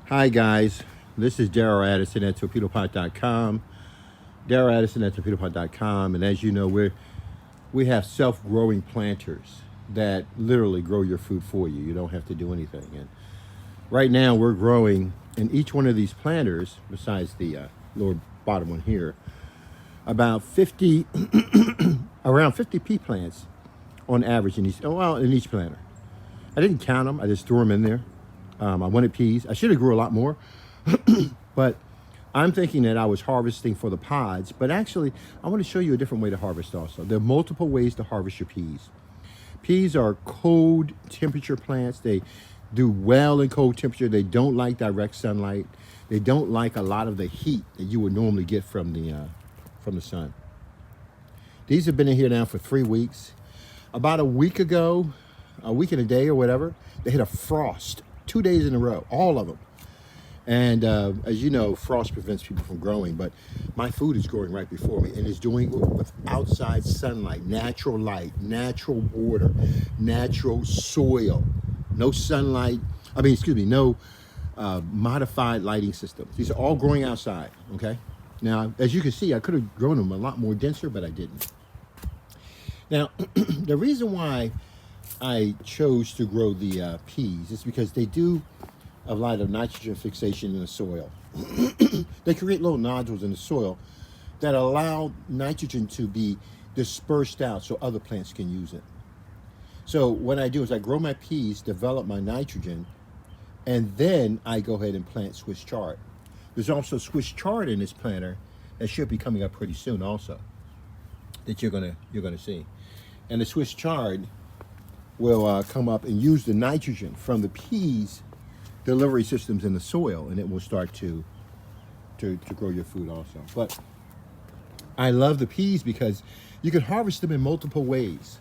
Hi guys, this is Daryl Addison at Torpedopot.com. Daryl Addison at Torpedopot.com, and as you know, we have self-growing planters that literally grow your food for you. You don't have to do anything. And right now, we're growing in each one of these planters, besides the lower bottom one here, about 50, around 50 pea plants on average in each planter. I didn't count them. I just threw them in there. I wanted peas. I should have grew a lot more, but I'm thinking that I was harvesting for the pods, but actually I want to show you a different way to harvest also. There are multiple ways to harvest your peas. Peas are cold temperature plants. They do well in cold temperature. They don't like direct sunlight. They don't like a lot of the heat that you would normally get from the sun. These have been in here now for 3 weeks. About a week ago, a week and a day or whatever, they hit a frost 2 days in a row, all of them. And as you know, frost prevents people from growing, but my food is growing right before me, and it's doing it with outside sunlight, natural light, natural water, natural soil, no sunlight, no modified lighting systems. These are all growing outside, okay? Now, as you can see, I could have grown them a lot more denser, but I didn't. Now, the reason why I chose to grow the peas is because they do a lot of nitrogen fixation in the soil. They create little nodules in the soil that allow nitrogen to be dispersed out so other plants can use it. So what I do is I grow my peas, develop my nitrogen, and then I go ahead and plant Swiss chard. There's also Swiss chard in this planter that should be coming up pretty soon also, that you're gonna see. And the Swiss chard will come up and use the nitrogen from the peas delivery systems in the soil, and it will start to grow your food also. But I love the peas because you can harvest them in multiple ways.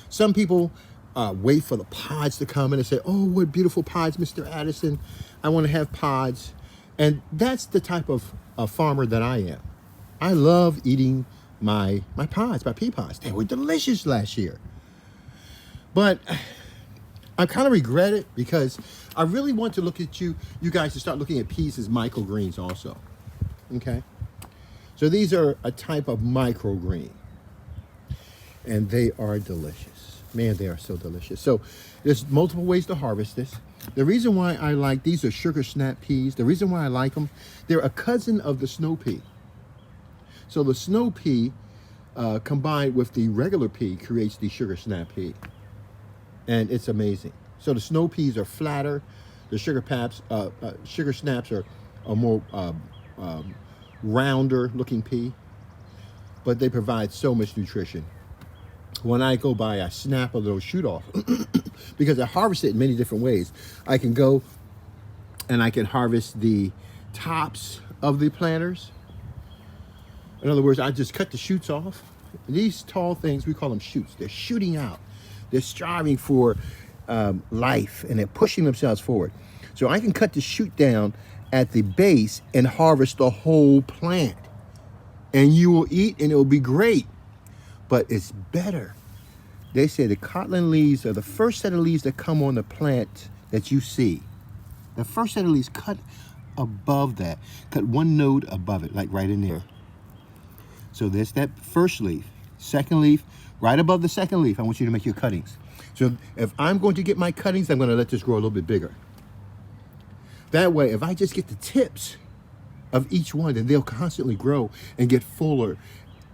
Some people wait for the pods to come in and say, "Oh, what beautiful pods, Mr. Addison. I want to have pods." And that's the type of farmer that I am. I love eating my pods, my pea pods. They were delicious last year. But I kind of regret it because I really want to look at you guys to start looking at peas as microgreens also, okay? So these are a type of microgreen, and they are delicious. Man, they are so delicious. So there's multiple ways to harvest this. The reason why I like these are sugar snap peas. The reason why I like them, they're a cousin of the snow pea. So the snow pea combined with the regular pea creates the sugar snap pea. And it's amazing. So the snow peas are flatter. The sugar snaps are a more rounder looking pea, but they provide so much nutrition. When I go by, I snap a little shoot off because I harvest it in many different ways. I can go and I can harvest the tops of the planters. In other words, I just cut the shoots off. These tall things, we call them shoots. They're shooting out. They're striving for life, and they're pushing themselves forward. So I can cut the shoot down at the base and harvest the whole plant. And you will eat, and it will be great. But it's better. They say the Kofflin leaves are the first set of leaves that come on the plant that you see. The first set of leaves, cut above that. Cut one node above it, like right in there. So there's that first leaf. Second leaf, right above the second leaf, I want you to make your cuttings. So if I'm going to get my cuttings, I'm going to let this grow a little bit bigger. That way, if I just get the tips of each one, then they'll constantly grow and get fuller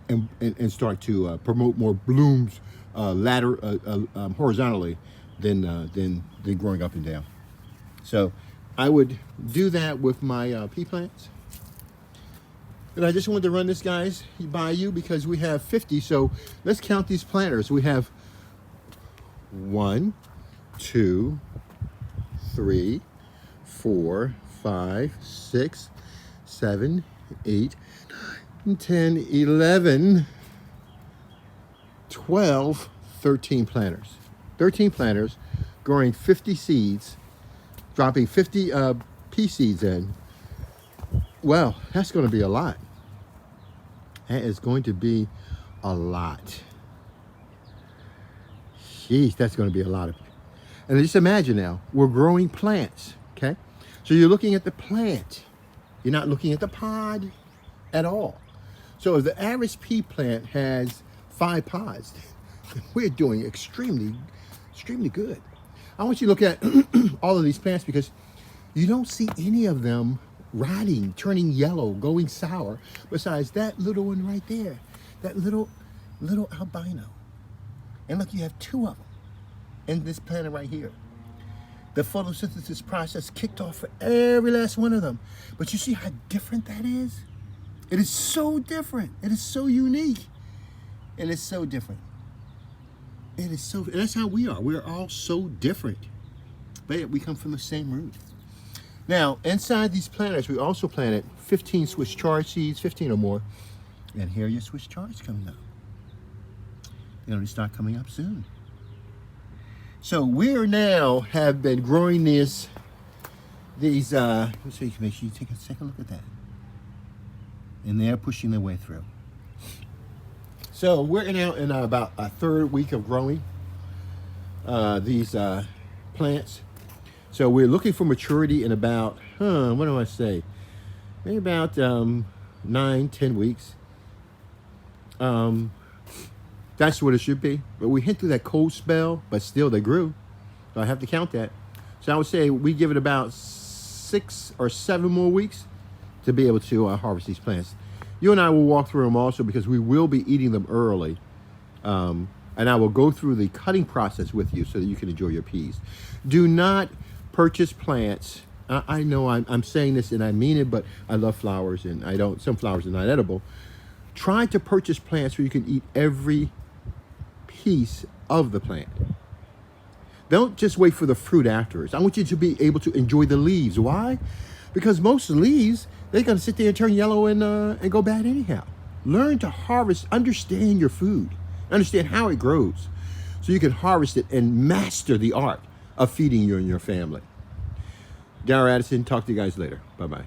and start to promote more blooms horizontally than growing up and down. So I would do that with my pea plants. And I just wanted to run this, guys, by you because we have 50. So let's count these planters. We have 1, 2, 3, 4, 5, 6, 7, 8, 9, 10, 11, 12, 13 planters. 13 planters growing 50 seeds, dropping 50 pea seeds in. Well, that's going to be a lot. That is going to be a lot. Jeez, that's going to be a lot of. And just imagine now, we're growing plants, okay? So you're looking at the plant. You're not looking at the pod at all. So if the average pea plant has 5 pods, we're doing extremely good. I want you to look at all of these plants because you don't see any of them rotting, turning yellow, going sour, besides that little one right there, that little albino. And look, you have 2 of them in this plant right here. The photosynthesis process kicked off for every last one of them. But you see how different that is? It is so different. It is so unique. And it's so different. It is so, that's how we are. We're all so different. But yet we come from the same root. Now, inside these planters, we also planted 15 Swiss chard seeds, 15 or more. And here are your Swiss chards coming up. They're going to start coming up soon. So we're now have been growing these, so you can make sure you take a look at that. And they're pushing their way through. So we're now in about a 3rd week of growing these plants. So we're looking for maturity in about, what do I say? Maybe about 9-10 weeks. That's what it should be. But we hit through that cold spell, but still they grew. So I have to count that. So I would say we give it about 6 or 7 more weeks to be able to harvest these plants. You and I will walk through them also because we will be eating them early. And I will go through the cutting process with you so that you can enjoy your peas. Do not purchase plants. I know I'm saying this and I mean it, but I love flowers and some flowers are not edible. Try to purchase plants where you can eat every piece of the plant. Don't just wait for the fruit afterwards. I want you to be able to enjoy the leaves. Why? Because most leaves, they're going to sit there and turn yellow and go bad anyhow. Learn to harvest, understand your food, understand how it grows, so you can harvest it and master the art of feeding you and your family. Darrell Addison, talk to you guys later. Bye-bye.